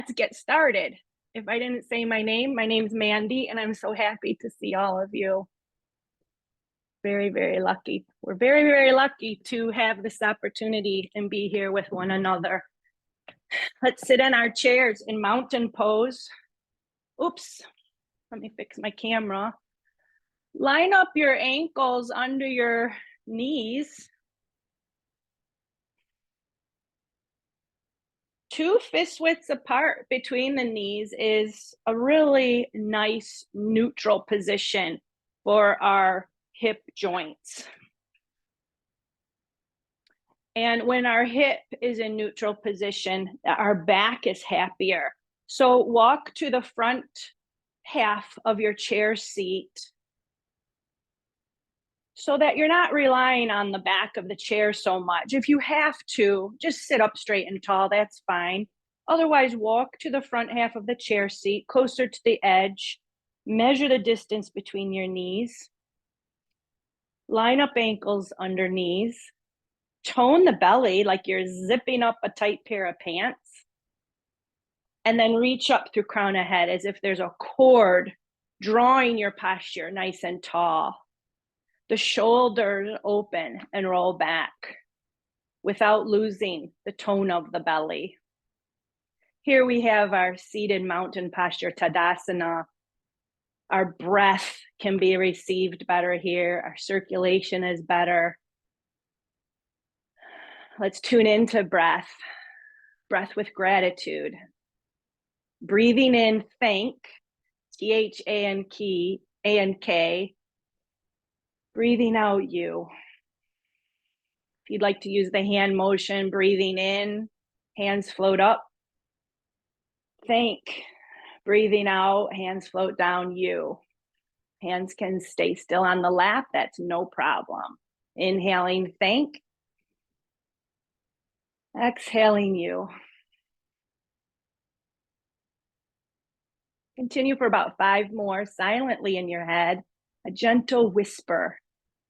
get started. If I didn't say my name's Mandy, and I'm so happy to see all of you. Very, very lucky. We're very, very lucky to have this opportunity and be here with one another. Let's sit in our chairs in mountain pose. Oops, let me fix my camera. Line up your ankles under your knees. 2 fist widths apart between the knees is a really nice neutral position for our hip joints. And when our hip is in neutral position, our back is happier. So walk to the front half of your chair seat so that you're not relying on the back of the chair so much. If you have to, just sit up straight and tall, that's fine. Otherwise, walk to the front half of the chair seat, closer to the edge. Measure the distance between your knees. Line up ankles under knees. Tone the belly like you're zipping up a tight pair of pants. And then reach up through crown of head as if there's a cord drawing your posture nice and tall. The shoulders open and roll back without losing the tone of the belly. Here we have our seated mountain posture, Tadasana. Our breath can be received better here. Our circulation is better. Let's tune into breath. Breath with gratitude. Breathing in, thank, T-H-A-N-K. Breathing out, you. If you'd like to use the hand motion, breathing in, hands float up. Thank. Breathing out, hands float down, you. Hands can stay still on the lap, that's no problem. Inhaling, thank. Exhaling, you. Continue for about 5 more, silently in your head. A gentle whisper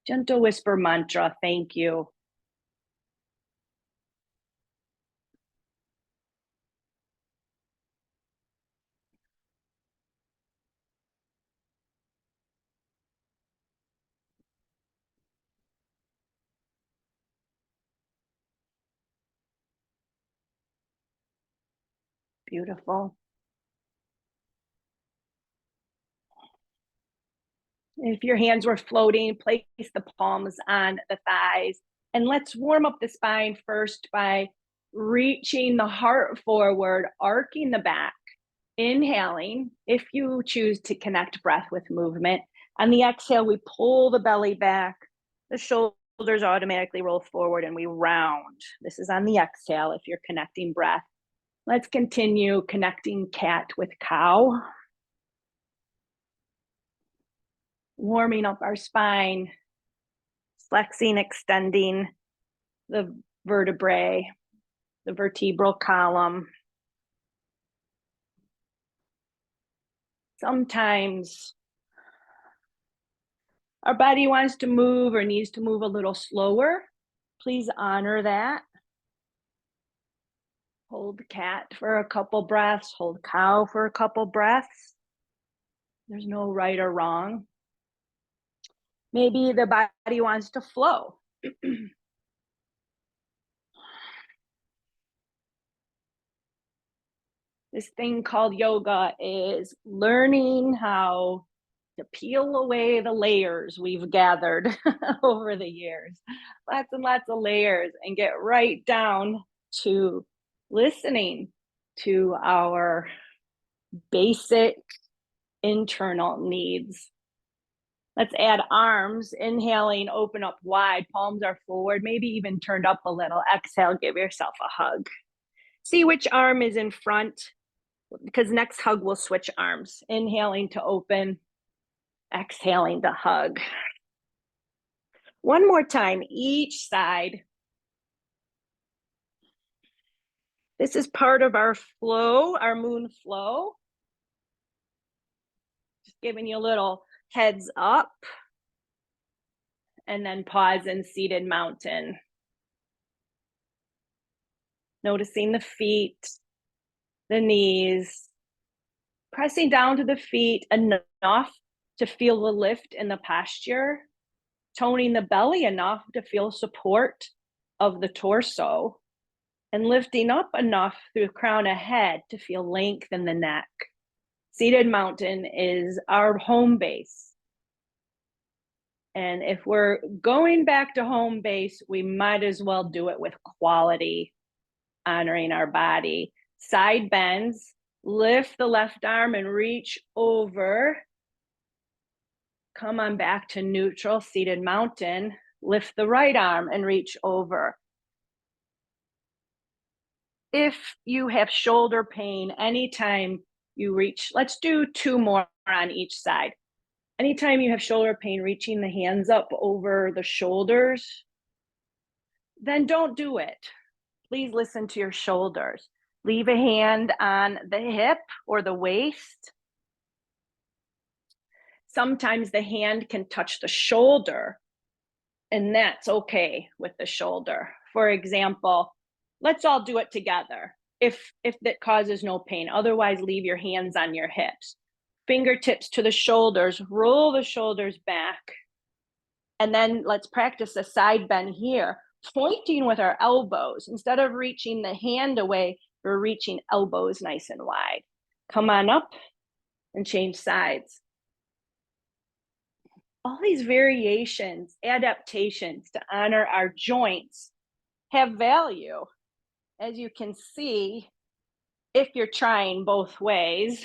mantra, thank you. Beautiful. If your hands were floating, place the palms on the thighs. And let's warm up the spine first by reaching the heart forward, arcing the back, inhaling, if you choose to connect breath with movement. On the exhale, we pull the belly back, the shoulders automatically roll forward, and we round. This is on the exhale if you're connecting breath. Let's continue connecting cat with cow. Warming up our spine, flexing, extending the vertebrae, the vertebral column. Sometimes our body wants to move or needs to move a little slower. Please honor that. Hold cat for a couple breaths, hold cow for a couple breaths. There's no right or wrong. Maybe the body wants to flow. This thing called yoga is learning how to peel away the layers we've gathered over the years. Lots and lots of layers, and get right down to listening to our basic internal needs. Let's add arms. Inhaling, open up wide, palms are forward, maybe even turned up a little. Exhale, give yourself a hug. See which arm is in front, because next hug we'll switch arms. Inhaling to open, exhaling to hug. One more time, each side. This is part of our flow, our moon flow. Just giving you a little heads up. And then pause in seated mountain. Noticing the feet, the knees, pressing down to the feet enough to feel the lift in the posture, toning the belly enough to feel support of the torso, and lifting up enough through the crown of head to feel length in the neck. Seated mountain is our home base. And if we're going back to home base, we might as well do it with quality, honoring our body. Side bends, lift the left arm and reach over. Come on back to neutral, seated mountain. Lift the right arm and reach over. If you have shoulder pain, anytime you reach, let's do 2 more on each side. Anytime you have shoulder pain, reaching the hands up over the shoulders, then don't do it. Please listen to your shoulders. Leave a hand on the hip or the waist. Sometimes the hand can touch the shoulder, and that's okay with the shoulder. For example, let's all do it together if that causes no pain. Otherwise, leave your hands on your hips. Fingertips to the shoulders, roll the shoulders back. And then let's practice a side bend here, pointing with our elbows. Instead of reaching the hand away, we're reaching elbows nice and wide. Come on up and change sides. All these variations, adaptations to honor our joints have value. As you can see, if you're trying both ways,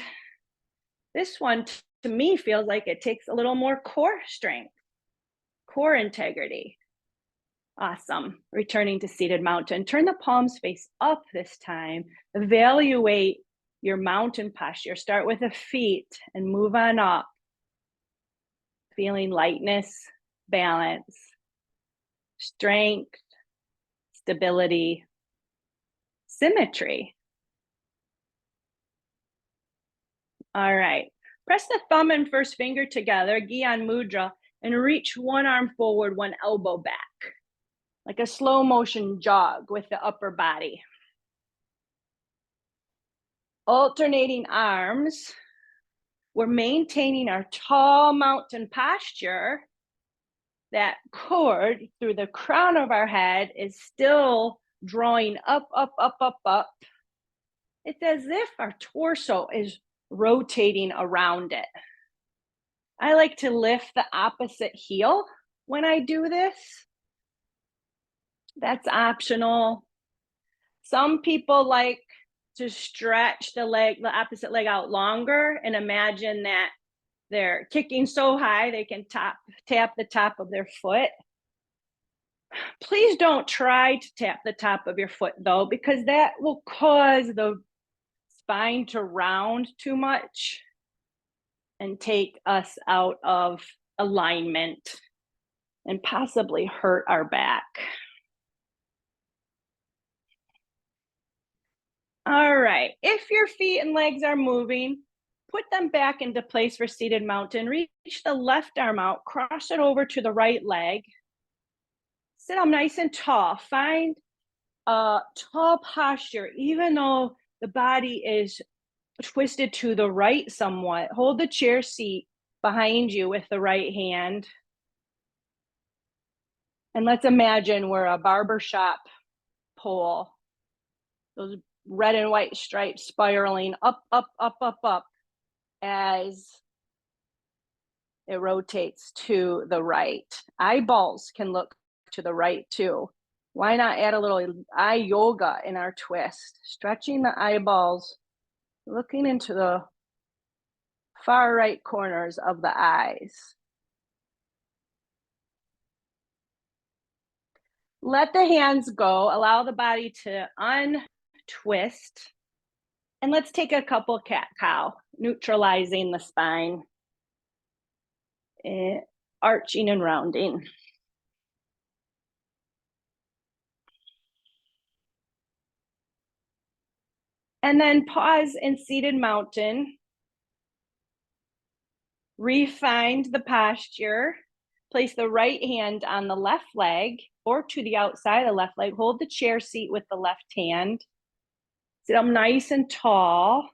this one to me feels like it takes a little more core strength, core integrity. Awesome. Returning to seated mountain. Turn the palms face up this time. Evaluate your mountain posture. Start with the feet and move on up. Feeling lightness, balance, strength, stability, symmetry. All right. Press the thumb and first finger together, Gyan Mudra, and reach one arm forward, one elbow back, like a slow motion jog with the upper body. Alternating arms. We're maintaining our tall mountain posture. That cord through the crown of our head is still drawing up, up, up, up, up. It's as if our torso is rotating around it. I like to lift the opposite heel when I do this. That's optional. Some people like to stretch the opposite leg out longer and imagine that they're kicking so high they can tap the top of their foot. Please don't try to tap the top of your foot though, because that will cause the spine to round too much and take us out of alignment and possibly hurt our back. All right, if your feet and legs are moving, put them back into place for seated mountain. Reach the left arm out, cross it over to the right leg. Sit up nice and tall. Find a tall posture, even though the body is twisted to the right somewhat. Hold the chair seat behind you with the right hand. And let's imagine we're a barbershop pole. Those red and white stripes spiraling up, up, up, up, up as it rotates to the right. Eyeballs can look to the right too. Why not add a little eye yoga in our twist? Stretching the eyeballs, looking into the far right corners of the eyes. Let the hands go, allow the body to untwist. And let's take a couple cat-cow, neutralizing the spine, arching and rounding. And then pause in seated mountain. Refine the posture. Place the right hand on the left leg or to the outside of the left leg. Hold the chair seat with the left hand. Sit up nice and tall.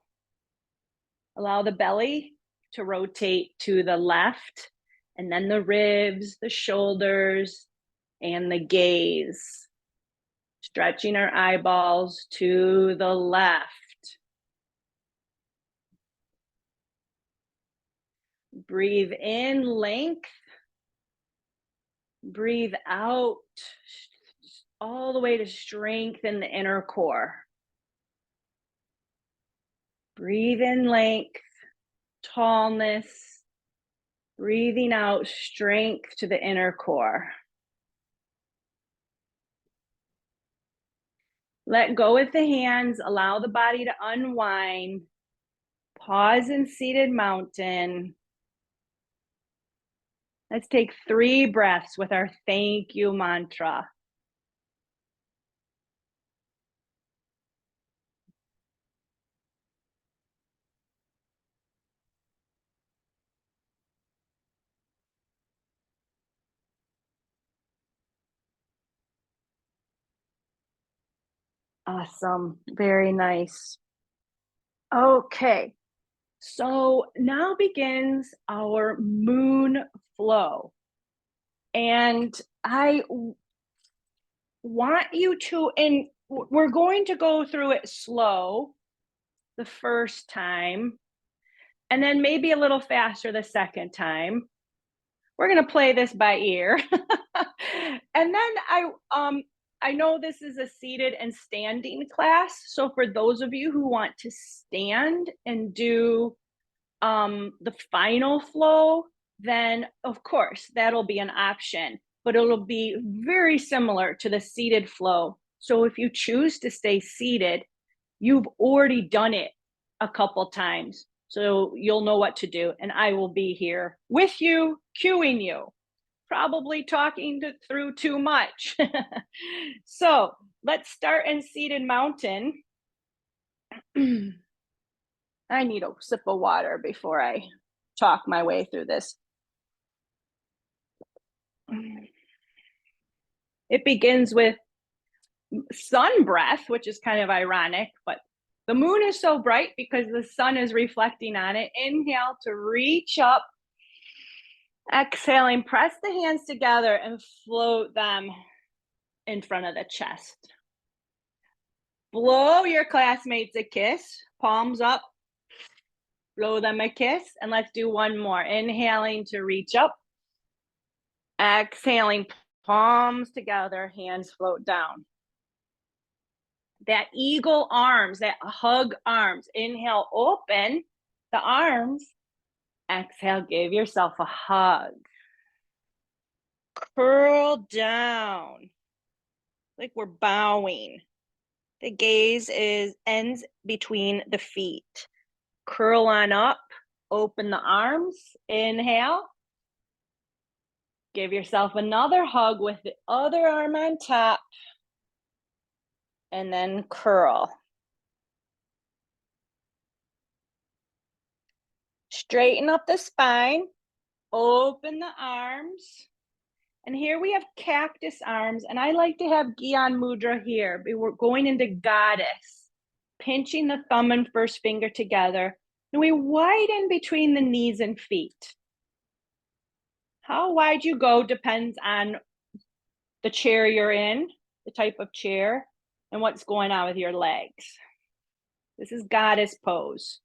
Allow the belly to rotate to the left, and then the ribs, the shoulders, and the gaze. Stretching our eyeballs to the left. Breathe in, length. Breathe out, all the way to strengthen the inner core. Breathe in, length, tallness. Breathing out, strength to the inner core. Let go with the hands, allow the body to unwind. Pause in seated mountain. Let's take 3 breaths with our thank you mantra. Awesome, very nice. Okay, so now begins our moon flow. And I want you to, and we're going to go through it slow the first time, and then maybe a little faster the second time. We're going to play this by ear. And then I know this is a seated and standing class. So for those of you who want to stand and do the final flow, then of course that'll be an option, but it'll be very similar to the seated flow. So if you choose to stay seated, you've already done it a couple times. So you'll know what to do. And I will be here with you, cueing you, probably talking through too much. So let's start in seated mountain. I need a sip of water before I talk my way through this. It begins with sun breath, which is kind of ironic, but the moon is so bright because the sun is reflecting on it. Inhale to reach up. Exhaling, press the hands together and float them in front of the chest. Blow your classmates a kiss, palms up. Blow them a kiss, and let's do one more. Inhaling to reach up. Exhaling, palms together, hands float down. That eagle arms, that hug arms. Inhale, open the arms. Exhale, give yourself a hug. Curl down, like we're bowing. The gaze ends between the feet. Curl on up, open the arms. Inhale. Give yourself another hug with the other arm on top. And then curl. Straighten up the spine. Open the arms. And here we have cactus arms. And I like to have Gyan Mudra here. We're going into goddess. Pinching the thumb and first finger together. And we widen between the knees and feet. How wide you go depends on the chair you're in, the type of chair, and what's going on with your legs. This is goddess pose.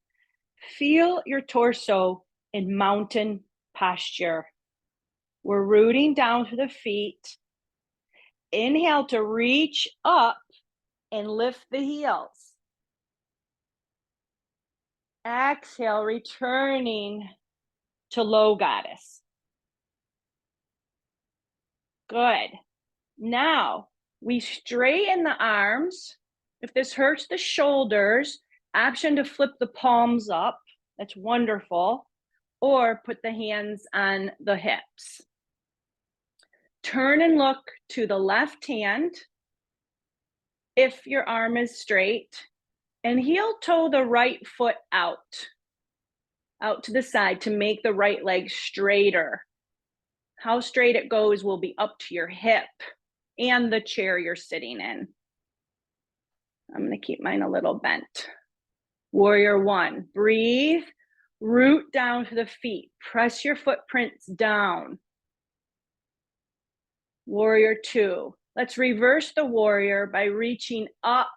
Feel your torso in mountain posture. We're rooting down to the feet. Inhale to reach up and lift the heels. Exhale, returning to low goddess. Good. Now we straighten the arms. If this hurts the shoulders, option to flip the palms up. That's wonderful. Or put the hands on the hips. Turn and look to the left hand if your arm is straight, and heel toe the right foot out to the side to make the right leg straighter. How straight it goes will be up to your hip and the chair you're sitting in. I'm going to keep mine a little bent. Warrior one, breathe, root down to the feet. Press your footprints down. Warrior two, let's reverse the warrior by reaching up.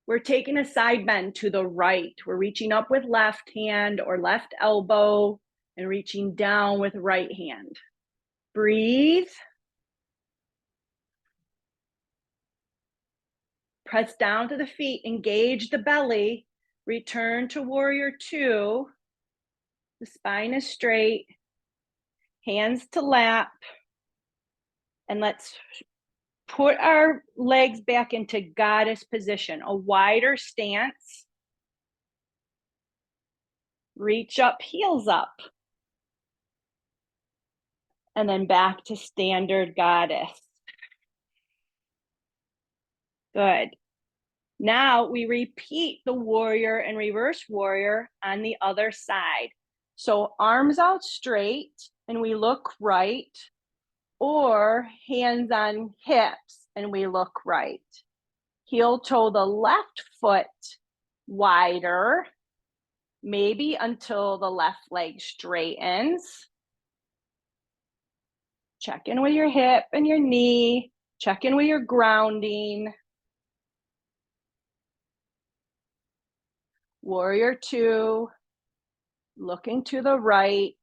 We're taking a side bend to the right. We're reaching up with left hand or left elbow and reaching down with right hand. Breathe. Press down to the feet, engage the belly, return to warrior two. The spine is straight, hands to lap, and let's put our legs back into goddess position, a wider stance. Reach up, heels up. And then back to standard goddess. Good. Now we repeat the warrior and reverse warrior on the other side. So arms out straight and we look right, or hands on hips and we look right. Heel toe the left foot wider, maybe until the left leg straightens. Check in with your hip and your knee. Check in with your grounding. Warrior two, looking to the right.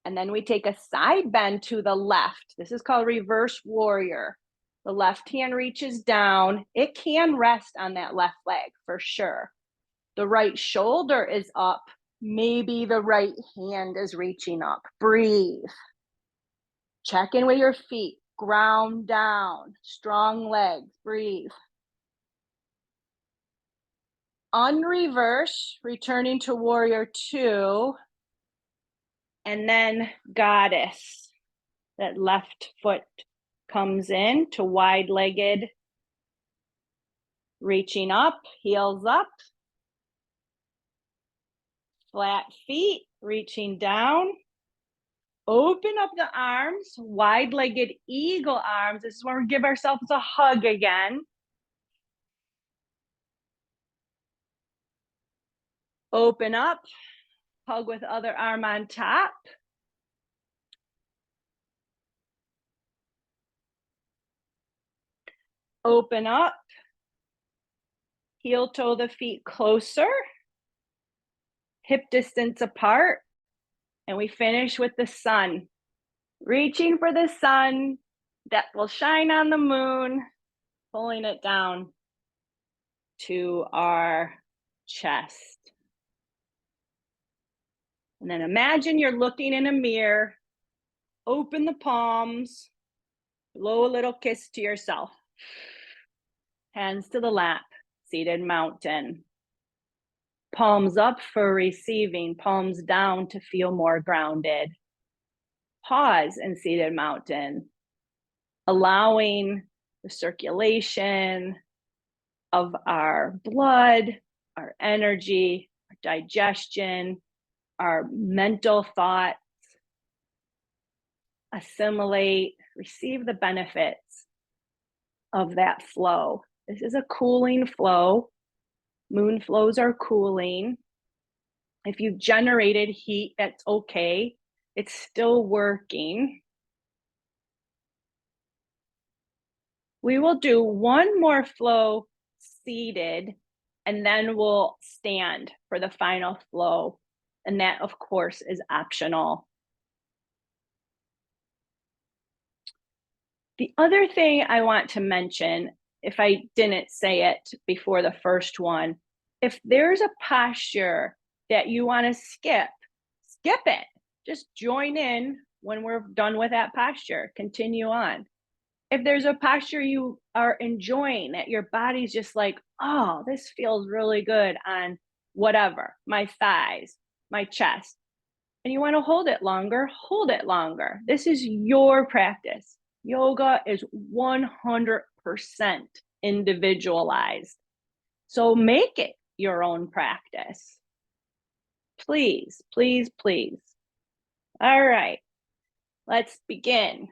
And then we take a side bend to the left. This is called reverse warrior. The left hand reaches down. It can rest on that left leg for sure. The right shoulder is up. Maybe the right hand is reaching up. Breathe. Check in with your feet. Ground down. Strong legs. Breathe. Unreverse, returning to warrior two, and then goddess. That left foot comes in to wide-legged, reaching up, heels up, flat feet, reaching down. Open up the arms, wide-legged eagle arms. This is where we give ourselves a hug again. Open up, hug with other arm on top. Open up, heel toe the feet closer, hip distance apart, and we finish with the sun. Reaching for the sun that will shine on the moon, pulling it down to our chest. And then imagine you're looking in a mirror, open the palms, blow a little kiss to yourself. Hands to the lap, seated mountain. Palms up for receiving, palms down to feel more grounded. Pause in seated mountain, allowing the circulation of our blood, our energy, our digestion, our mental thoughts, assimilate, receive the benefits of that flow. This is a cooling flow. Moon flows are cooling. If you've generated heat, that's okay. It's still working. We will do one more flow seated, and then we'll stand for the final flow. And that, of course, is optional. The other thing I want to mention, if I didn't say it before the first one, if there's a posture that you want to skip it. Just join in when we're done with that posture. Continue on. If there's a posture you are enjoying that your body's just like, oh, this feels really good on whatever, my thighs, my chest, and you want to hold it longer, hold it longer. This is your practice. Yoga is 100% individualized. So make it your own practice. Please, please, please. All right, let's begin.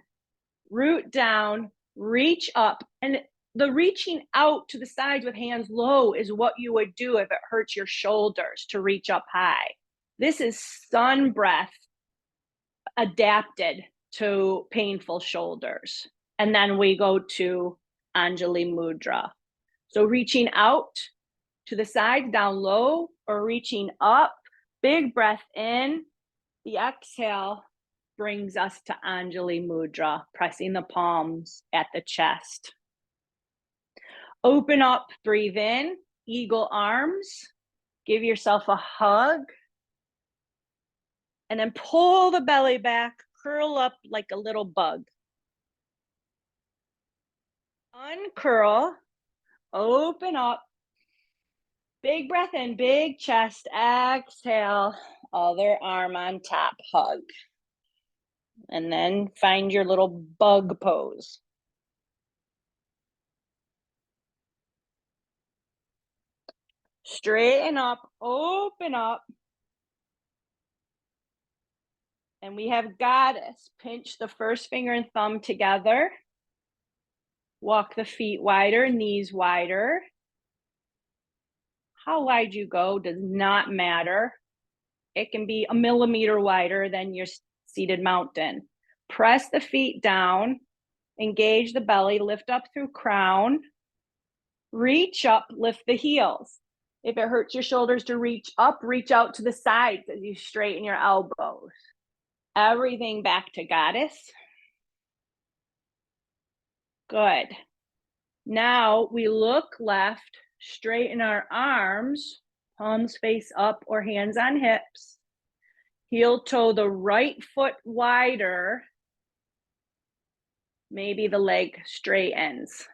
Root down, reach up, and the reaching out to the sides with hands low is what you would do if it hurts your shoulders to reach up high. This is sun breath adapted to painful shoulders. And then we go to Anjali Mudra. So reaching out to the sides, down low, or reaching up, big breath in. The exhale brings us to Anjali Mudra, pressing the palms at the chest. Open up, breathe in, eagle arms, give yourself a hug, and then pull the belly back, curl up like a little bug. Uncurl, open up, big breath in, big chest, exhale, other arm on top, hug. And then find your little bug pose. Straighten up, open up. And we have goddess. Pinch the first finger and thumb together. Walk the feet wider, knees wider. How wide you go does not matter. It can be a millimeter wider than your seated mountain. Press the feet down, engage the belly, lift up through crown. Reach up, lift the heels. If it hurts your shoulders to reach up, reach out to the sides as you straighten your elbows. Everything back to goddess. Good. Now we look left, straighten our arms, palms face up or hands on hips. Heel toe the right foot wider. Maybe the leg straightens.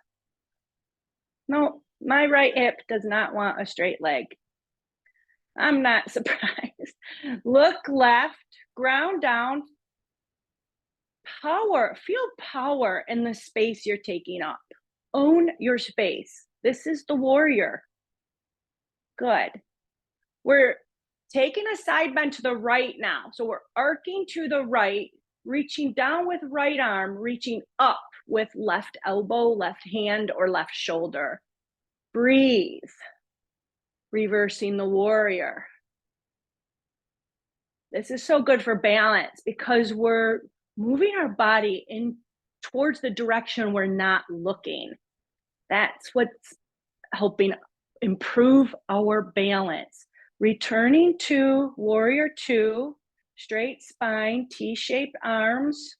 No, my right hip does not want a straight leg. I'm not surprised. Look left, ground down. Power, feel power in the space you're taking up. Own your space. This is the warrior. Good. We're taking a side bend to the right now. So we're arcing to the right, reaching down with right arm, reaching up with left elbow, left hand, or left shoulder. Breathe. Reversing the warrior. This is so good for balance because we're moving our body in towards the direction we're not looking. That's what's helping improve our balance. Returning to warrior two, straight spine, T-shaped arms,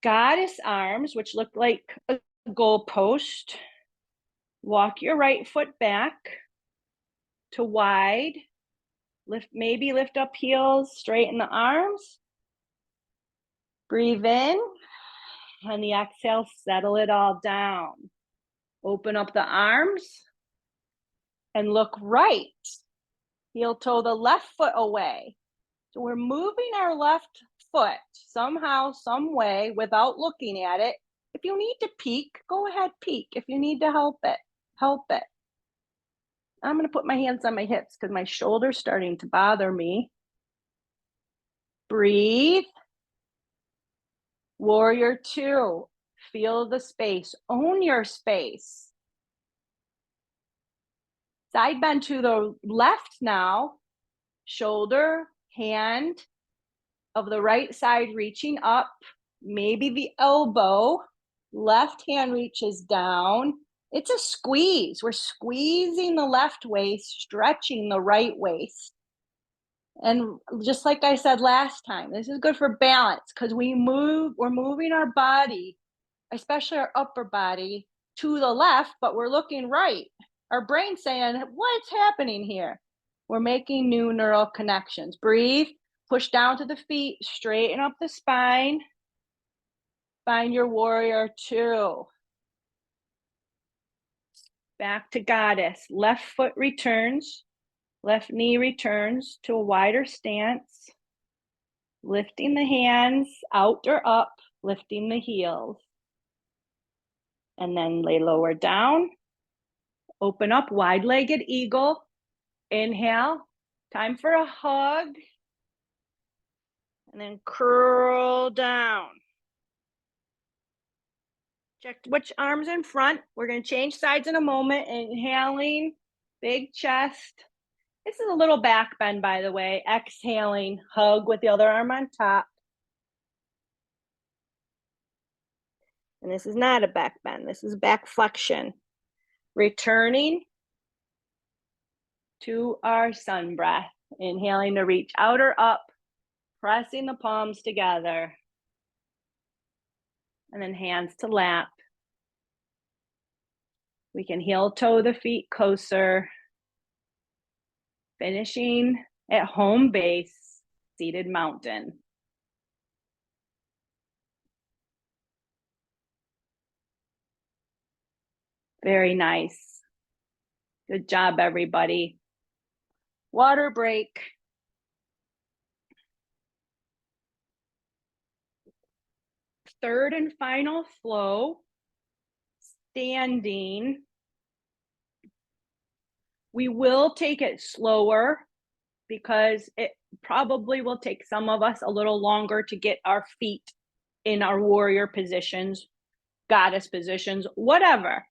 goddess arms, which look like a goalpost. Walk your right foot back to wide. Maybe lift up heels, straighten the arms. Breathe in. On the exhale, settle it all down. Open up the arms and look right. Heel toe the left foot away. So we're moving our left foot somehow, some way without looking at it. If you need to peek, go ahead, peek. If you need to help it, help it. I'm going to put my hands on my hips because my shoulder's starting to bother me. Breathe. Warrior two. Feel the space. Own your space. Side bend to the left now. Shoulder, hand of the right side reaching up. Maybe the elbow. Left hand reaches down. It's a squeeze. We're squeezing the left waist, stretching the right waist. And just like I said last time, this is good for balance because we're moving our body, especially our upper body, to the left, but we're looking right. Our brain's saying, what's happening here? We're making new neural connections. Breathe, push down to the feet, straighten up the spine. Find your warrior two. Back to goddess. Left foot returns. Left knee returns to a wider stance. Lifting the hands out or up, lifting the heels. And then lay lower down. Open up, wide-legged eagle. Inhale. Time for a hug. And then curl down. Check which arm's in front. We're going to change sides in a moment. Inhaling, big chest. This is a little back bend, by the way. Exhaling, hug with the other arm on top. And this is not a back bend. This is back flexion. Returning to our sun breath. Inhaling to reach out or up, pressing the palms together. And then hands to lap. We can heel toe the feet closer. Finishing at home base, seated mountain. Very nice. Good job, everybody. Water break. Third and final flow, standing. We will take it slower because it probably will take some of us a little longer to get our feet in our warrior positions, goddess positions, whatever.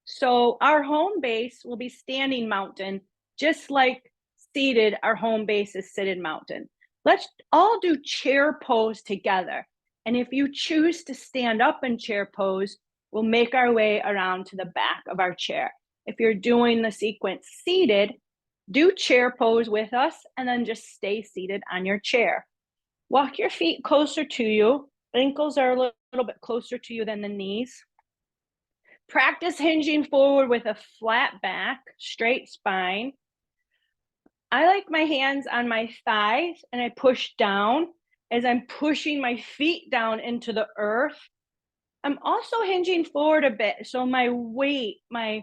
So our home base will be standing mountain, just like seated, our home base is seated mountain. Let's all do chair pose together. And if you choose to stand up in chair pose, we'll make our way around to the back of our chair. If you're doing the sequence seated, do chair pose with us and then just stay seated on your chair. Walk your feet closer to you. Ankles are a little bit closer to you than the knees. Practice hinging forward with a flat back, straight spine. I like my hands on my thighs and I push down as I'm pushing my feet down into the earth. I'm also hinging forward a bit, so my weight, my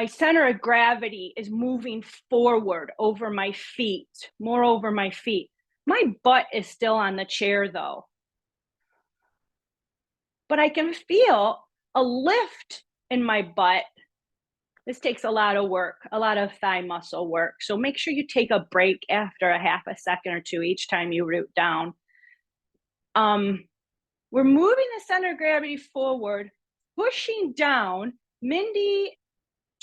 center of gravity is moving forward over my feet, more over my feet. My butt is still on the chair though. But I can feel a lift in my butt. This takes a lot of work, a lot of thigh muscle work. So make sure you take a break after a half a second or two each time you root down. We're moving the center of gravity forward, pushing down. Mindy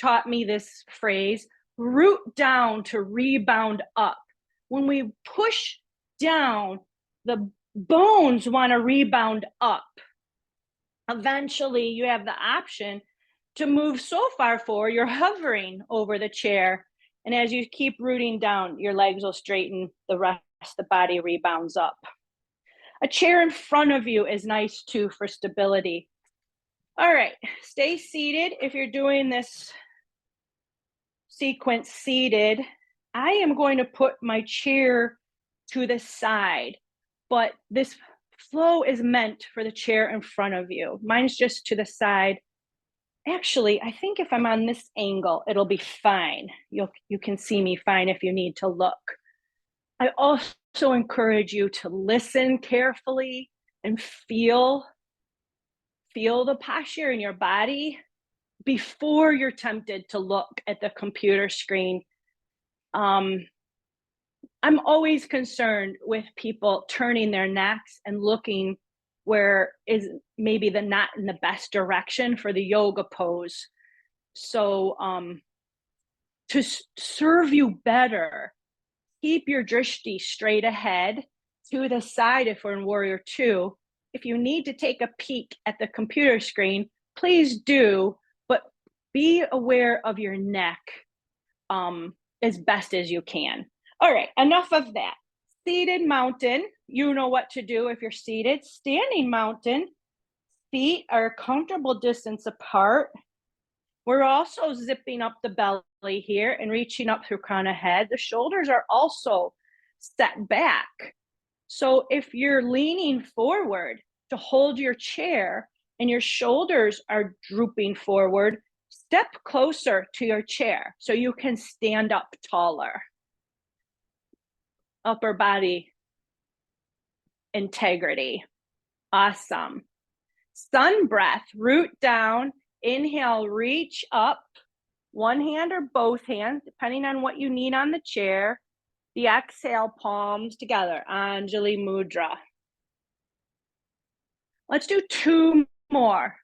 taught me this phrase, root down to rebound up. When we push down, the bones want to rebound up. Eventually, you have the option to move so far forward, you're hovering over the chair. And as you keep rooting down, your legs will straighten, the rest of the body rebounds up. A chair in front of you is nice too for stability. All right, stay seated. If you're doing this sequence seated, I am going to put my chair to the side, but this flow is meant for the chair in front of you. Mine's just to the side. Actually, I think if I'm on this angle, it'll be fine. You can see me fine if you need to look. I also encourage you to listen carefully and feel the posture in your body before you're tempted to look at the computer screen. I'm always concerned with people turning their necks and looking where is maybe not in the best direction for the yoga pose. So to serve you better, keep your drishti straight ahead, to the side if we're in Warrior 2. If you need to take a peek at the computer screen, please do, but be aware of your neck as best as you can. All right, enough of that. Seated mountain, you know what to do if you're seated. Standing mountain, feet are a comfortable distance apart. We're also zipping up the belly here and reaching up through crown of head. The shoulders are also set back. So if you're leaning forward to hold your chair and your shoulders are drooping forward, step closer to your chair so you can stand up taller. Upper body integrity. Awesome. Sun breath, root down, inhale, reach up, one hand or both hands, depending on what you need on the chair. The exhale, palms together, Anjali Mudra. Let's do 2 more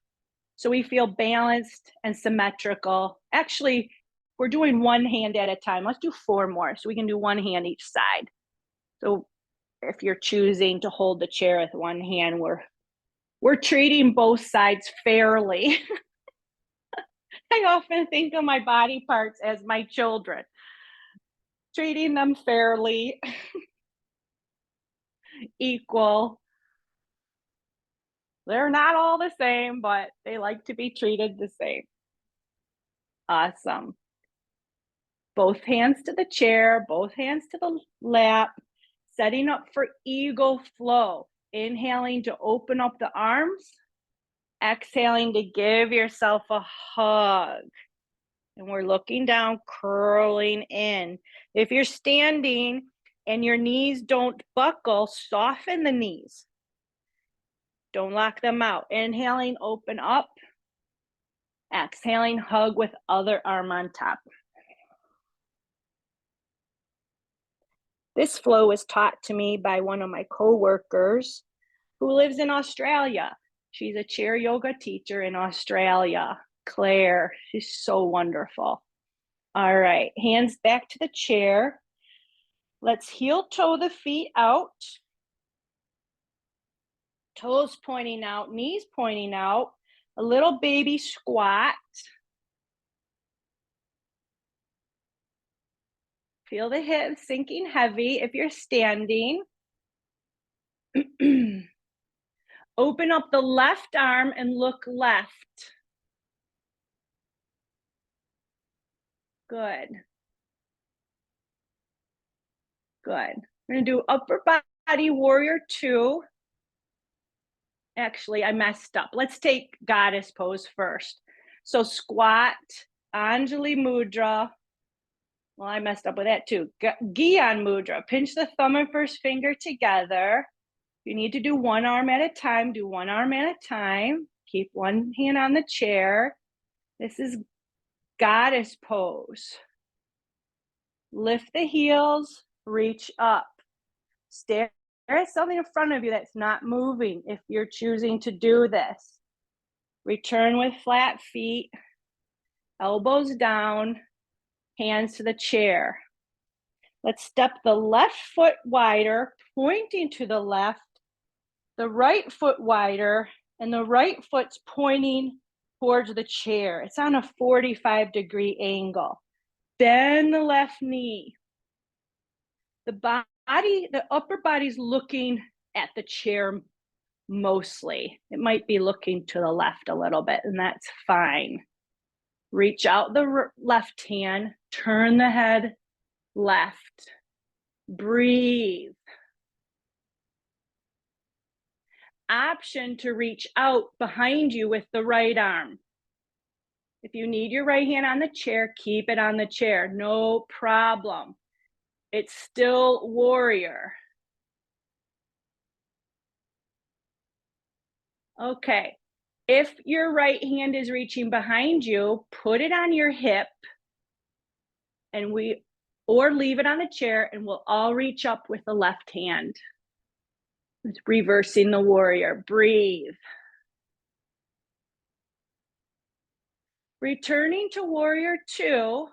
so we feel balanced and symmetrical. Actually, we're doing one hand at a time. Let's do 4 more so we can do one hand each side. So if you're choosing to hold the chair with one hand, we're treating both sides fairly. I often think of my body parts as my children, treating them fairly, equal. They're not all the same, but they like to be treated the same. Awesome. Both hands to the chair, both hands to the lap, setting up for eagle flow. Inhaling to open up the arms, exhaling to give yourself a hug. And we're looking down, curling in. If you're standing and your knees don't buckle, soften the knees. Don't lock them out. Inhaling, open up. Exhaling, hug with other arm on top. This flow was taught to me by one of my coworkers who lives in Australia. She's a chair yoga teacher in Australia. Claire, she's so wonderful. All right, hands back to the chair. Let's heel toe the feet out. Toes pointing out, knees pointing out. A little baby squat. Feel the hips sinking heavy if you're standing. Open up the left arm and look left. Good. Good. We're going to do upper body warrior 2. Actually, I messed up. Let's take goddess pose first. So squat, Anjali Mudra. Well, I messed up with that too. Gyan Mudra. Pinch the thumb and first finger together. You need to do one arm at a time. Do one arm at a time. Keep one hand on the chair. This is goddess pose. Lift the heels, reach up. Stare at something in front of you that's not moving if you're choosing to do this. Return with flat feet, elbows down, hands to the chair. Let's step the left foot wider, pointing to the left, the right foot wider, and the right foot's pointing towards the chair. It's on a 45-degree angle. Bend the left knee. The upper body's looking at the chair mostly. It might be looking to the left a little bit, and that's fine. Reach out the left hand, turn the head left. Breathe. Option to reach out behind you with the right arm. If you need your right hand on the chair, keep it on the chair. No problem. It's still warrior. Okay. If your right hand is reaching behind you, put it on your hip or leave it on the chair, and we'll all reach up with the left hand. It's reversing the warrior. Breathe. Returning to warrior 2,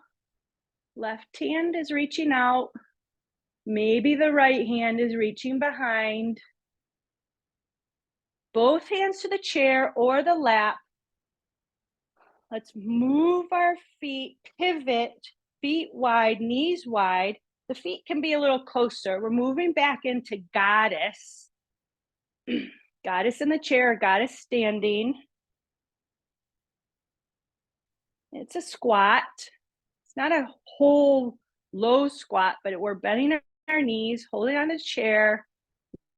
left hand is reaching out. Maybe the right hand is reaching behind. Both hands to the chair or the lap. Let's move our feet, pivot, feet wide, knees wide. The feet can be a little closer. We're moving back into goddess. Goddess in the chair, goddess standing. It's a squat. It's not a whole low squat, but we're bending our knees, holding on to the chair,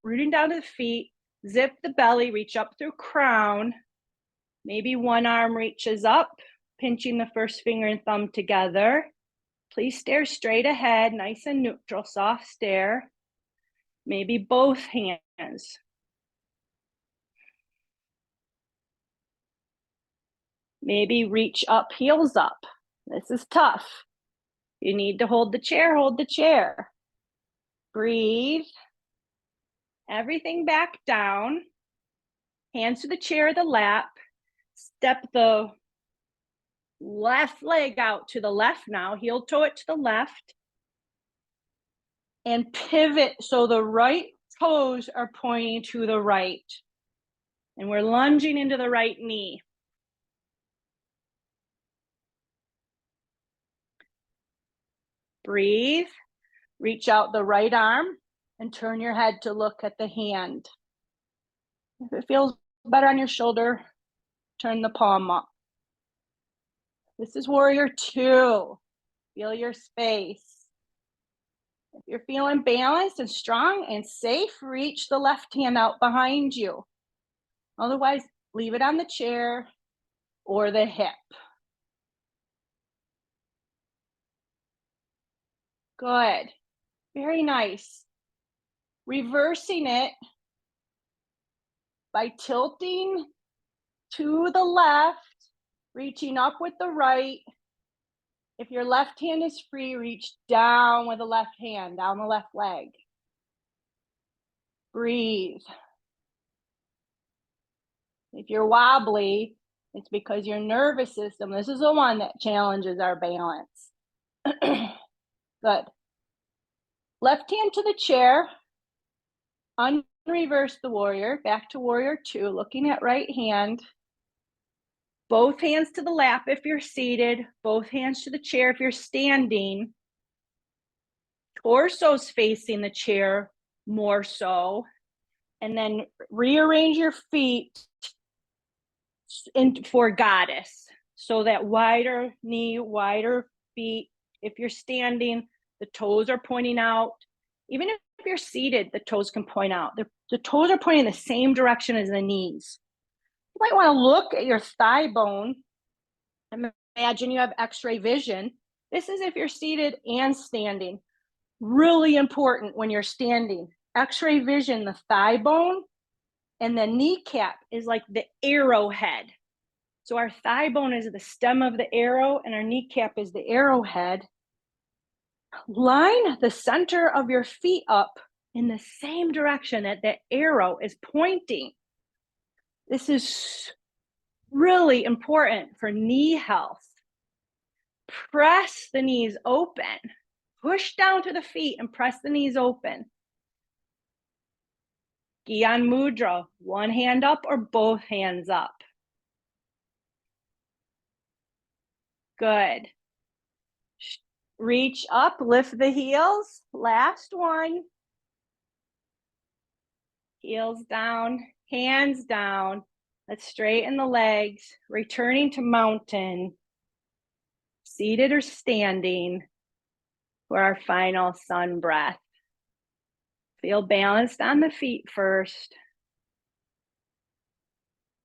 rooting down to the feet, zip the belly, reach up through crown. Maybe one arm reaches up, pinching the first finger and thumb together. Please stare straight ahead, nice and neutral, soft stare. Maybe both hands. Maybe reach up, heels up. This is tough. You need to hold the chair, hold the chair. Breathe. Everything back down. Hands to the chair or the lap. Step the left leg out to the left now, heel toe it to the left. And pivot so the right toes are pointing to the right. And we're lunging into the right knee. Breathe. Reach out the right arm and turn your head to look at the hand. If it feels better on your shoulder, turn the palm up. This is warrior 2. Feel your space. If you're feeling balanced and strong and safe, reach the left hand out behind you. Otherwise, leave it on the chair or the hip. Good. Very nice. Reversing it by tilting to the left, reaching up with the right. If your left hand is free, reach down with the left hand, down the left leg. Breathe. If you're wobbly, it's because your nervous system, this is the one that challenges our balance. Good. Left hand to the chair. Unreverse the warrior. Back to warrior 2, looking at right hand. Both hands to the lap if you're seated. Both hands to the chair if you're standing. Torso's facing the chair more so. And then rearrange your feet for goddess. So that wider knee, wider feet. If you're standing, the toes are pointing out. Even if you're seated, the toes can point out. The toes are pointing the same direction as the knees. You might want to look at your thigh bone. Imagine you have x-ray vision. This is if you're seated and standing. Really important when you're standing. X-ray vision, the thigh bone and the kneecap is like the arrowhead. So our thigh bone is the stem of the arrow and our kneecap is the arrowhead. Line the center of your feet up in the same direction that the arrow is pointing. This is really important for knee health. Press the knees open. Push down to the feet and press the knees open. Gyan Mudra, one hand up or both hands up. Good. Reach up, lift the heels. Last one. Heels down, hands down. Let's straighten the legs, returning to mountain. Seated or standing for our final sun breath. Feel balanced on the feet first.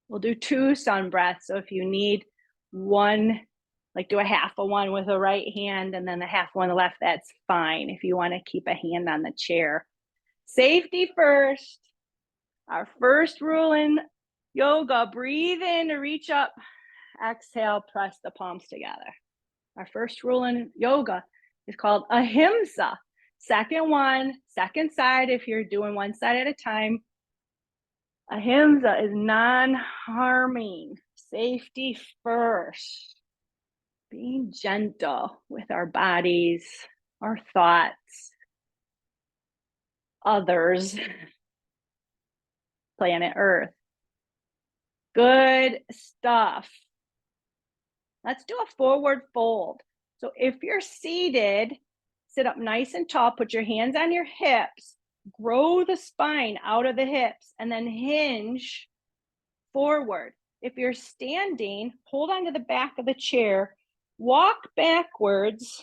We'll do 2 sun breaths. So if you need one, like do a half of one with the right hand and then the half one on the left, that's fine if you want to keep a hand on the chair. Safety first. Our first rule in yoga, breathe in to reach up. Exhale, press the palms together. Our first rule in yoga is called ahimsa. Second one, second side if you're doing one side at a time. Ahimsa is non-harming, safety first. Being gentle with our bodies, our thoughts, others, planet Earth. Good stuff. Let's do a forward fold. So if you're seated, sit up nice and tall, put your hands on your hips, grow the spine out of the hips, and then hinge forward. If you're standing, hold onto the back of the chair, walk backwards,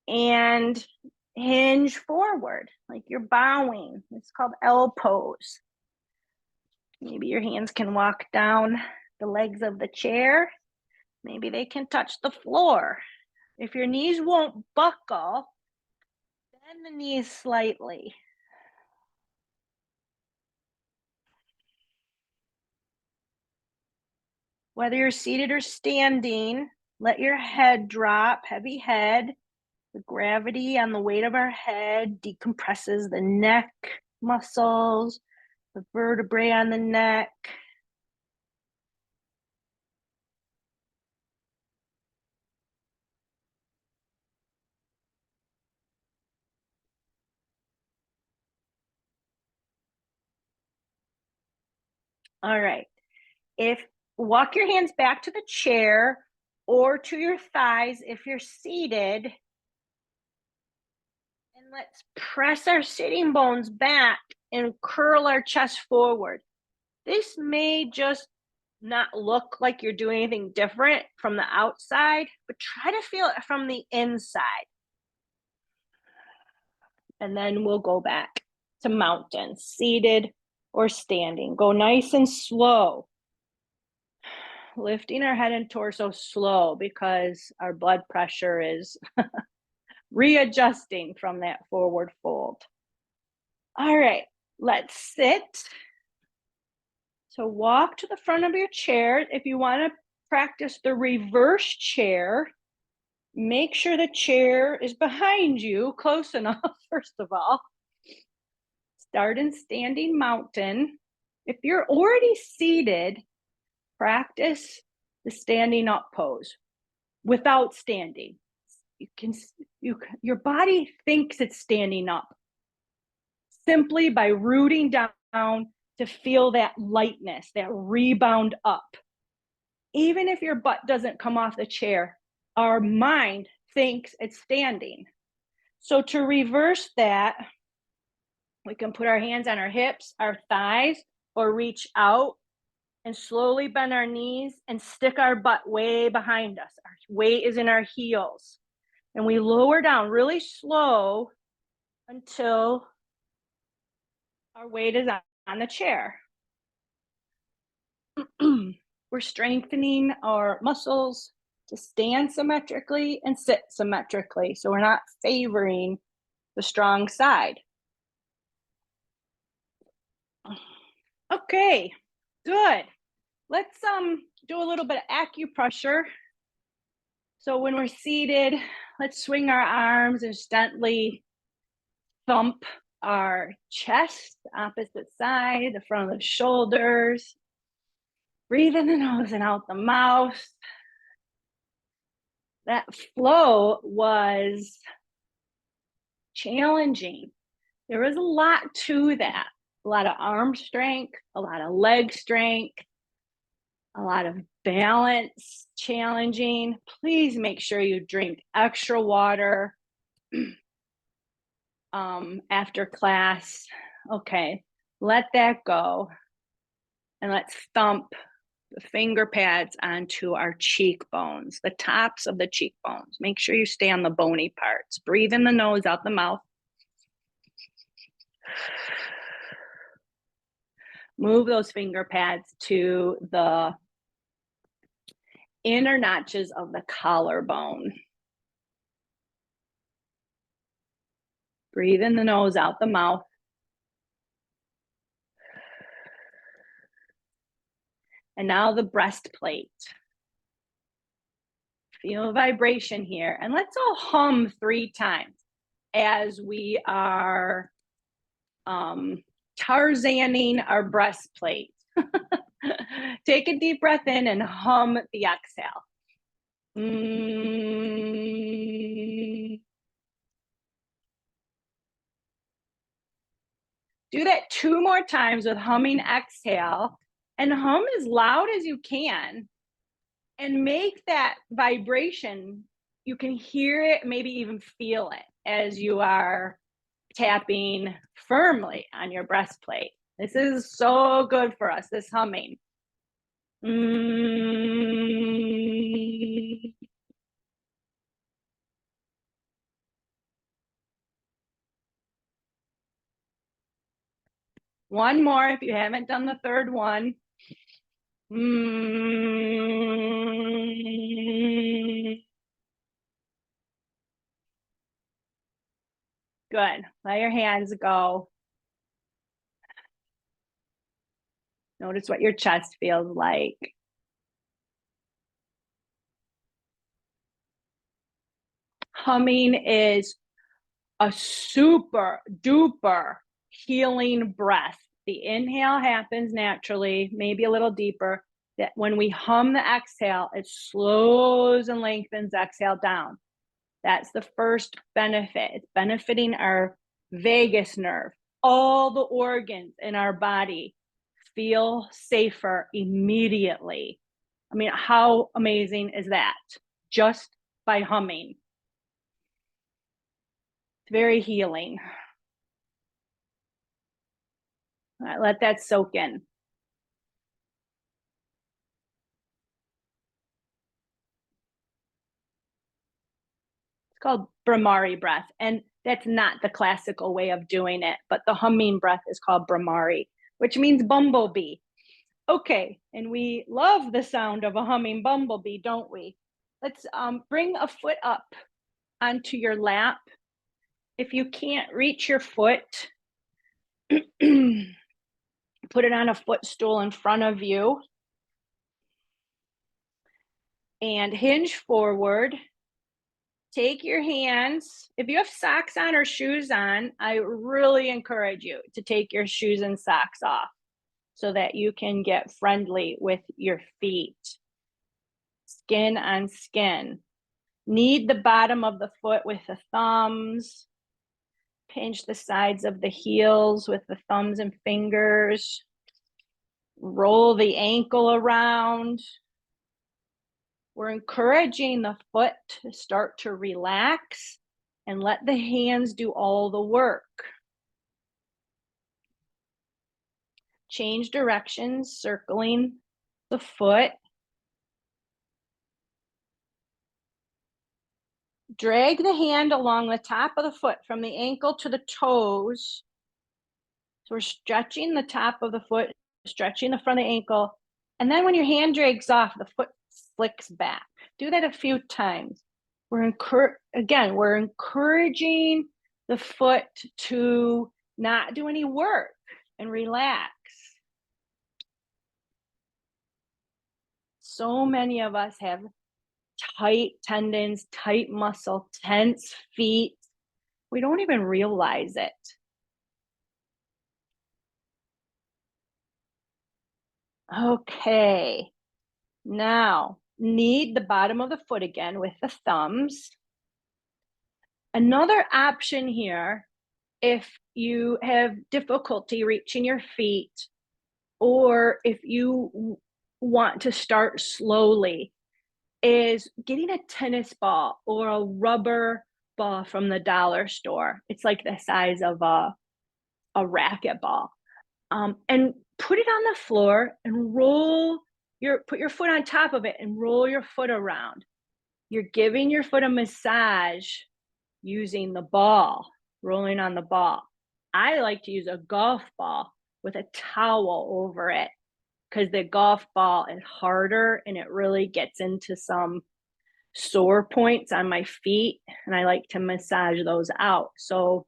and hinge forward, like you're bowing. It's called L pose. Maybe your hands can walk down the legs of the chair. Maybe they can touch the floor. If your knees won't buckle, bend the knees slightly. Whether you're seated or standing, let your head drop, heavy head. The gravity on the weight of our head decompresses the neck muscles, the vertebrae on the neck. All right. Walk your hands back to the chair or to your thighs if you're seated. And let's press our sitting bones back and curl our chest forward. This may just not look like you're doing anything different from the outside, but try to feel it from the inside. And then we'll go back to mountain, seated or standing. Go nice and slow. Lifting our head and torso slow because our blood pressure is readjusting from that forward fold. All right, let's sit. So walk to the front of your chair. If you want to practice the reverse chair, make sure the chair is behind you, close enough, first of all. Start in standing mountain. If you're already seated, practice the standing up pose without standing. Your body thinks it's standing up simply by rooting down to feel that lightness, that rebound up. Even if your butt doesn't come off the chair, our mind thinks it's standing. So to reverse that, we can put our hands on our hips, our thighs, or reach out and slowly bend our knees and stick our butt way behind us. Our weight is in our heels. And we lower down really slow until our weight is on the chair. We're strengthening our muscles to stand symmetrically and sit symmetrically. So we're not favoring the strong side. Okay, good. Let's do a little bit of acupressure. So when we're seated, let's swing our arms and gently thump our chest, opposite side, the front of the shoulders. Breathe in the nose and out the mouth. That flow was challenging. There was a lot to that. A lot of arm strength, a lot of leg strength, a lot of balance, challenging. Please make sure you drink extra water after class. Okay, let that go. And let's thump the finger pads onto our cheekbones, the tops of the cheekbones. Make sure you stay on the bony parts. Breathe in the nose, out the mouth. Move those finger pads to the inner notches of the collarbone. Breathe in the nose, out the mouth. And now the breastplate. Feel vibration here. And let's all hum 3 times as we are Tarzaning our breastplate. Take a deep breath in and hum the exhale. Do that 2 more times with humming exhale, and hum as loud as you can and make that vibration. You can hear it, maybe even feel it as you are tapping firmly on your breastplate. This is so good for us, this humming. One more if you haven't done the third one. Good. Let your hands go. Notice what your chest feels like. Humming is a super duper healing breath. The inhale happens naturally, maybe a little deeper. That when we hum the exhale, it slows and lengthens the exhale down. That's the first benefit. It's benefiting our vagus nerve. All the organs in our body feel safer immediately. I mean, how amazing is that? Just by humming. It's very healing. All right, let that soak in. It's called Brahmari breath. And that's not the classical way of doing it, but the humming breath is called Brahmari, which means bumblebee. Okay, and we love the sound of a humming bumblebee, don't we? Let's bring a foot up onto your lap. If you can't reach your foot, put it on a footstool in front of you and hinge forward. Take your hands. If you have socks on or shoes on, I really encourage you to take your shoes and socks off so that you can get friendly with your feet. Skin on skin. Knead the bottom of the foot with the thumbs. Pinch the sides of the heels with the thumbs and fingers. Roll the ankle around. We're encouraging the foot to start to relax and let the hands do all the work. Change directions, circling the foot. Drag the hand along the top of the foot from the ankle to the toes. So we're stretching the top of the foot, stretching the front of the ankle. And then when your hand drags off, the foot flicks back. Do that a few times. We're encouraging the foot to not do any work and relax. So many of us have tight tendons, tight muscle, tense feet. We don't even realize it. Okay, now knead the bottom of the foot again with the thumbs. Another option here, if you have difficulty reaching your feet, or if you want to start slowly, is getting a tennis ball or a rubber ball from the dollar store. It's like the size of a racquetball. And put it on the floor and put your foot on top of it and roll your foot around. You're giving your foot a massage using the ball, rolling on the ball. I like to use a golf ball with a towel over it because the golf ball is harder and it really gets into some sore points on my feet, and I like to massage those out. So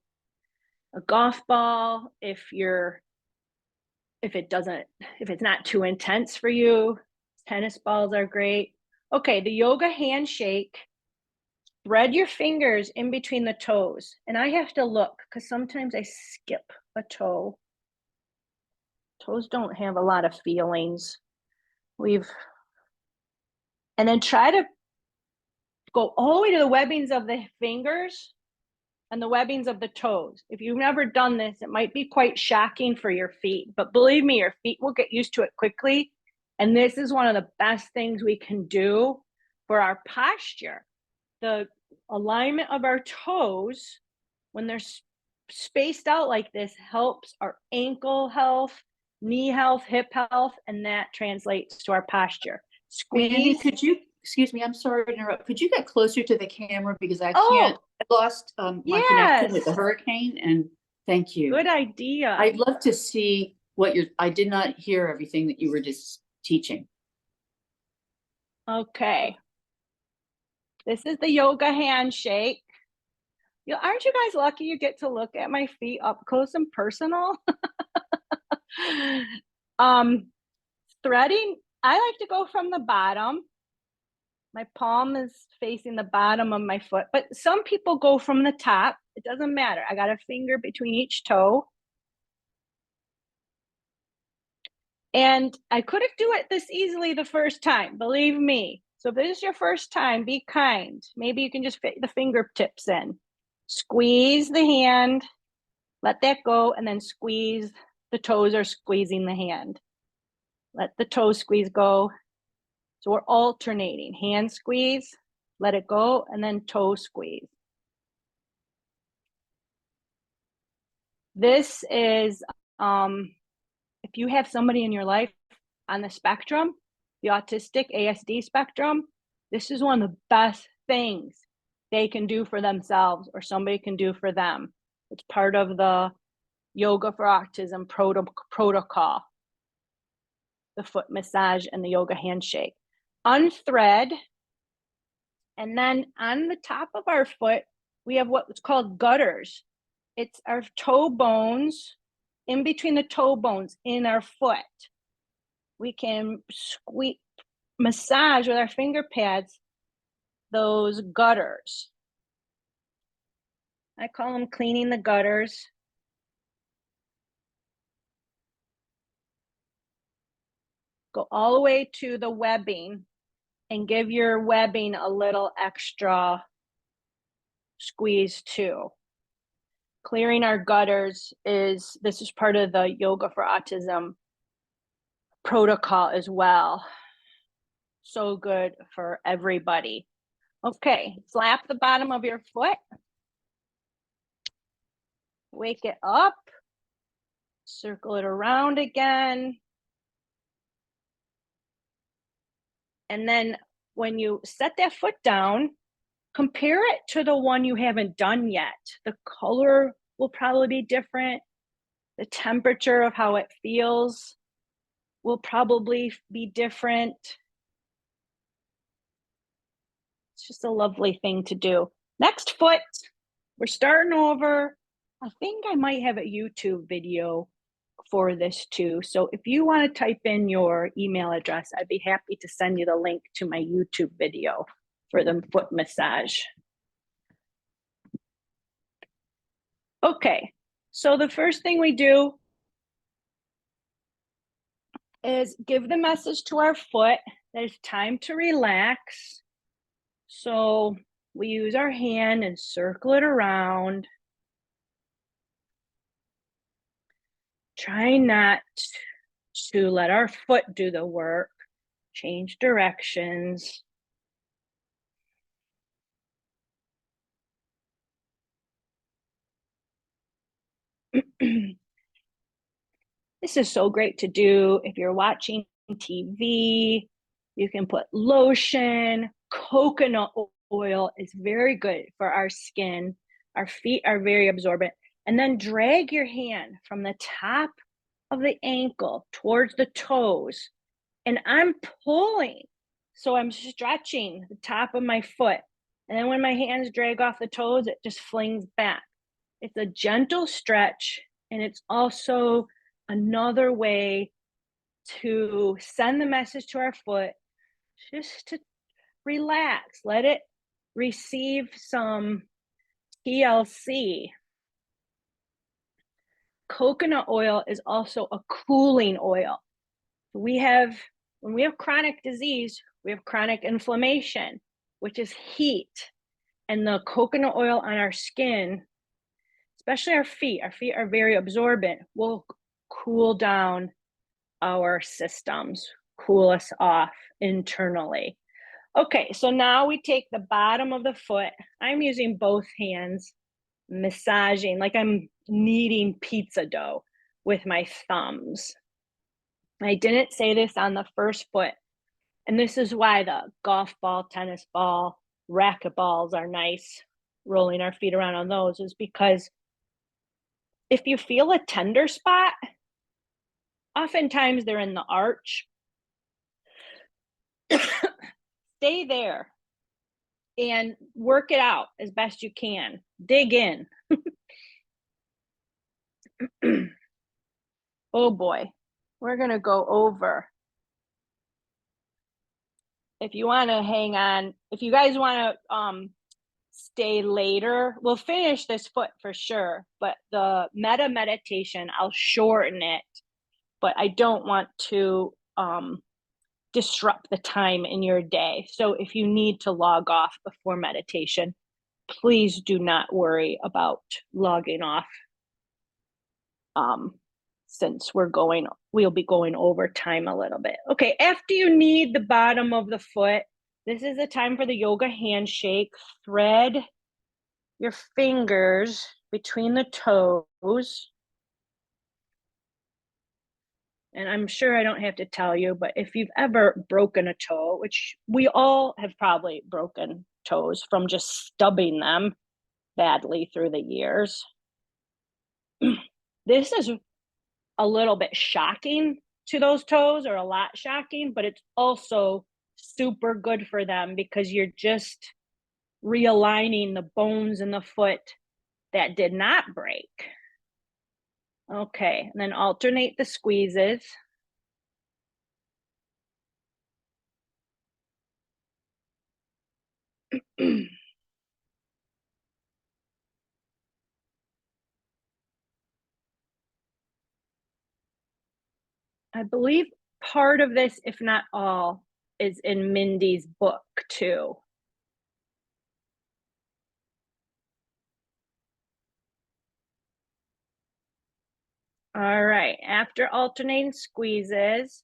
a golf ball, if it's not too intense for you, tennis balls are great. Okay, the yoga handshake. Spread your fingers in between the toes. And I have to look because sometimes I skip a toe. Toes don't have a lot of feelings. And then try to go all the way to the webbings of the fingers and the webbings of the toes. If you've never done this, it might be quite shocking for your feet, but believe me, your feet will get used to it quickly. And this is one of the best things we can do for our posture. The alignment of our toes, when they're spaced out like this, helps our ankle health, knee health, hip health, and that translates to our posture. Squeeze. Mandy, could you, excuse me, I'm sorry to interrupt. Could you get closer to the camera because I can't, I lost my connection with the hurricane, and thank you. Good idea. I'd love to see what I did not hear everything that you were just teaching. Okay. This is the yoga handshake. Aren't you guys lucky you get to look at my feet up close and personal? Threading, I like to go from the bottom. My palm is facing the bottom of my foot, but some people go from the top. It doesn't matter. I got a finger between each toe. And I couldn't do it this easily the first time, believe me. So if this is your first time, be kind. Maybe you can just fit the fingertips in. Squeeze the hand, let that go, and then squeeze. The toes are squeezing the hand. Let the toe squeeze go. So we're alternating. Hand squeeze, let it go, and then toe squeeze. This is, if you have somebody in your life on the spectrum, the autistic ASD spectrum, this is one of the best things they can do for themselves or somebody can do for them. It's part of the Yoga for Autism protocol, the foot massage and the yoga handshake. Unthread, and then on the top of our foot, we have what's called gutters. It's our toe bones, in between the toe bones in our foot. We can massage with our finger pads those gutters. I call them cleaning the gutters. Go all the way to the webbing and give your webbing a little extra squeeze too. Clearing our gutters this is part of the Yoga for Autism protocol as well. So good for everybody. Okay, slap the bottom of your foot. Wake it up. Circle it around again. And then when you set that foot down, compare it to the one you haven't done yet. The color will probably be different. The temperature of how it feels will probably be different. It's just a lovely thing to do. Next foot, we're starting over. I think I might have a YouTube video for this too. So if you want to type in your email address, I'd be happy to send you the link to my YouTube video for the foot massage. Okay, so the first thing we do is give the message to our foot that it's time to relax. So we use our hand and circle it around. Try not to let our foot do the work. Change directions. This is so great to do if you're watching TV. You can put lotion. Coconut oil is very good for our skin. Our feet are very absorbent. And then drag your hand from the top of the ankle towards the toes. And I'm pulling. So I'm stretching the top of my foot. And then when my hands drag off the toes, it just flings back. It's a gentle stretch. And it's also another way to send the message to our foot just to relax. Let it receive some TLC. Coconut oil is also a cooling oil. When we have chronic disease, we have chronic inflammation, which is heat. And the coconut oil on our skin, especially our feet are very absorbent, will cool down our systems, cool us off internally. Okay, so now we take the bottom of the foot. I'm using both hands, massaging like I'm kneading pizza dough with my thumbs. I didn't say this on the first foot, and this is why the golf ball, tennis ball, racquetballs are nice, rolling our feet around on those, is because if you feel a tender spot, oftentimes they're in the arch. Stay there and work it out as best you can. Dig in. Oh boy, we're gonna go over. If you want to hang on, if you guys want to stay later, we'll finish this foot for sure, but the meditation, I'll shorten it, but I don't want to disrupt the time in your day. So if you need to log off before meditation, please do not worry about logging off. Since we'll be going over time a little bit. Okay, after you knead the bottom of the foot, this is the time for the yoga handshake. Thread your fingers between the toes. And I'm sure I don't have to tell you, but if you've ever broken a toe, which we all have probably broken toes from just stubbing them badly through the years, this is a little bit shocking to those toes, or a lot shocking, but it's also super good for them because you're just realigning the bones in the foot that did not break. Okay, and then alternate the squeezes. I believe part of this, if not all, is in Mindy's book too. All right, after alternating squeezes,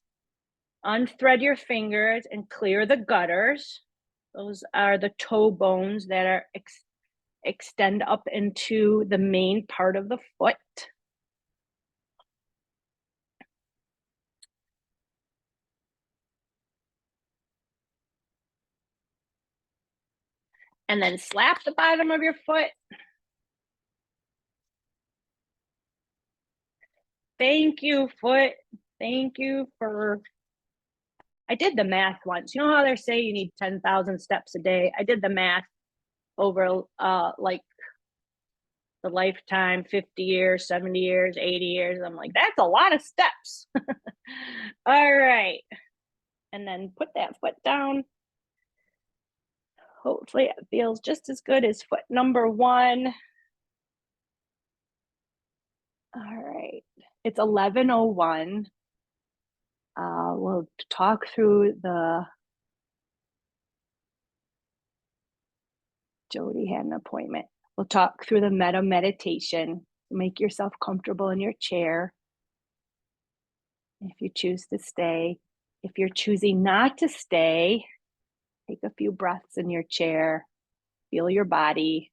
unthread your fingers and clear the gutters. Those are the toe bones that are extend up into the main part of the foot. And then slap the bottom of your foot. Thank you, foot. Thank you for, I did the math once. You know how they say you need 10,000 steps a day? I did the math over like the lifetime, 50 years, 70 years, 80 years. I'm like, that's a lot of steps. All right. And then put that foot down. Hopefully it feels just as good as foot number one. All right. It's 11:01. We'll talk through the, Jody had an appointment. We'll talk through the metta meditation. Make yourself comfortable in your chair. If you choose to stay, if you're choosing not to stay, take a few breaths in your chair, feel your body.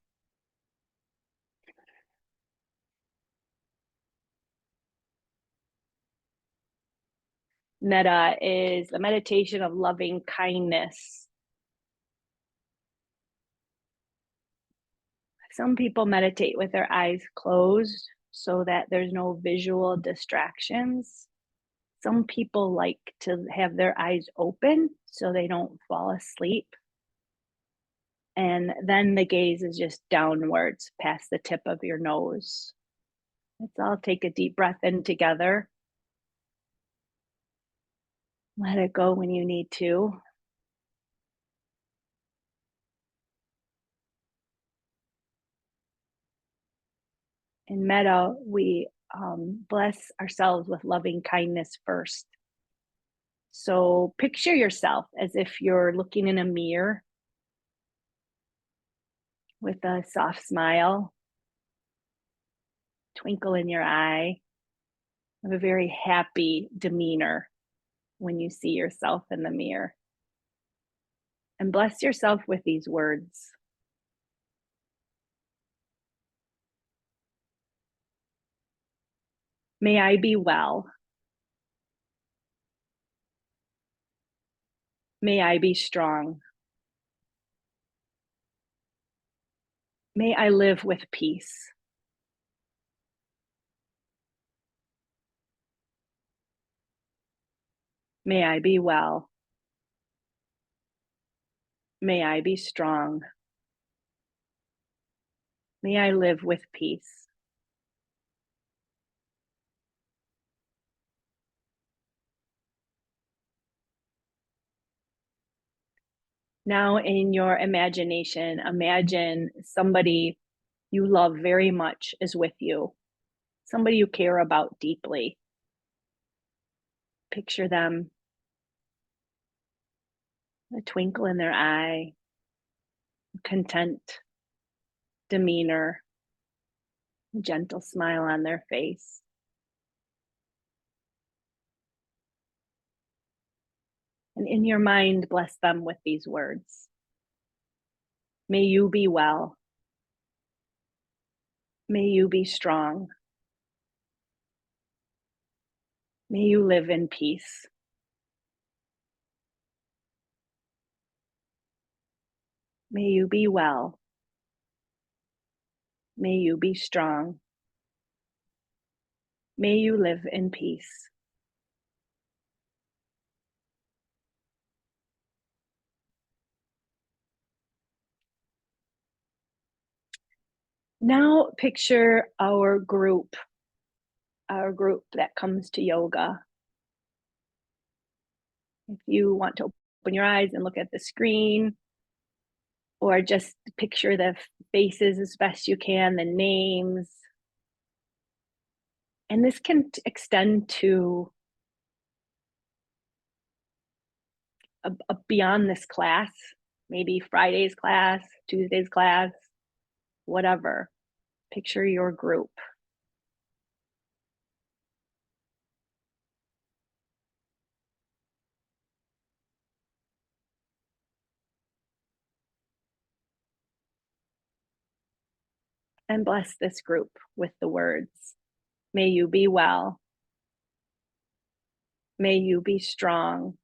Metta is the meditation of loving kindness. Some people meditate with their eyes closed so that there's no visual distractions. Some people like to have their eyes open so they don't fall asleep. And then the gaze is just downwards past the tip of your nose. Let's all take a deep breath in together. Let it go when you need to. In metta, we bless ourselves with loving kindness first. So picture yourself as if you're looking in a mirror with a soft smile, twinkle in your eye, have a very happy demeanor when you see yourself in the mirror. And bless yourself with these words. May I be well. May I be strong. May I live with peace. May I be well. May I be strong. May I live with peace. Now, in your imagination, imagine somebody you love very much is with you, somebody you care about deeply. Picture them, a twinkle in their eye, content demeanor, a gentle smile on their face. And in your mind, bless them with these words. May you be well. May you be strong. May you live in peace. May you be well. May you be strong. May you live in peace. Now picture our group that comes to yoga. If you want to open your eyes and look at the screen, or just picture the faces as best you can, the names. And this can extend to beyond this class, maybe Friday's class, Tuesday's class, whatever. Picture your group. And bless this group with the words, may you be well. May you be strong.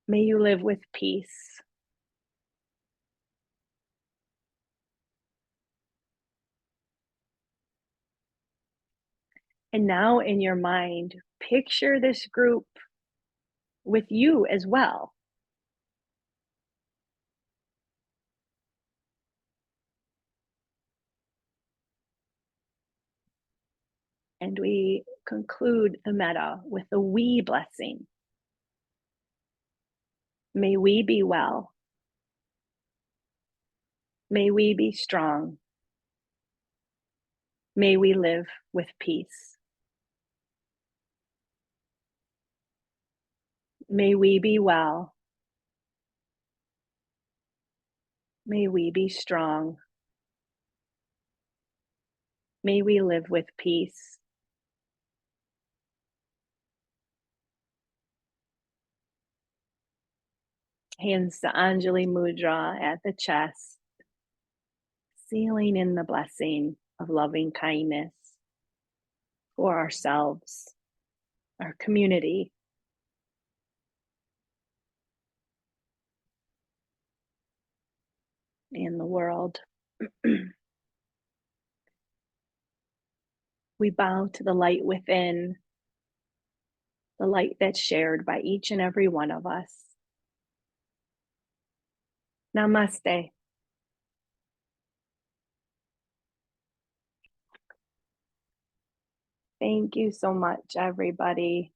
May you live with peace. And now in your mind, picture this group with you as well. And we conclude the metta with a we blessing. May we be well. May we be strong. May we live with peace. May we be well. May we be strong. May we live with peace. Hands to Anjali Mudra at the chest, sealing in the blessing of loving kindness for ourselves, our community, and the world. We bow to the light within, the light that's shared by each and every one of us. Namaste. Thank you so much, everybody.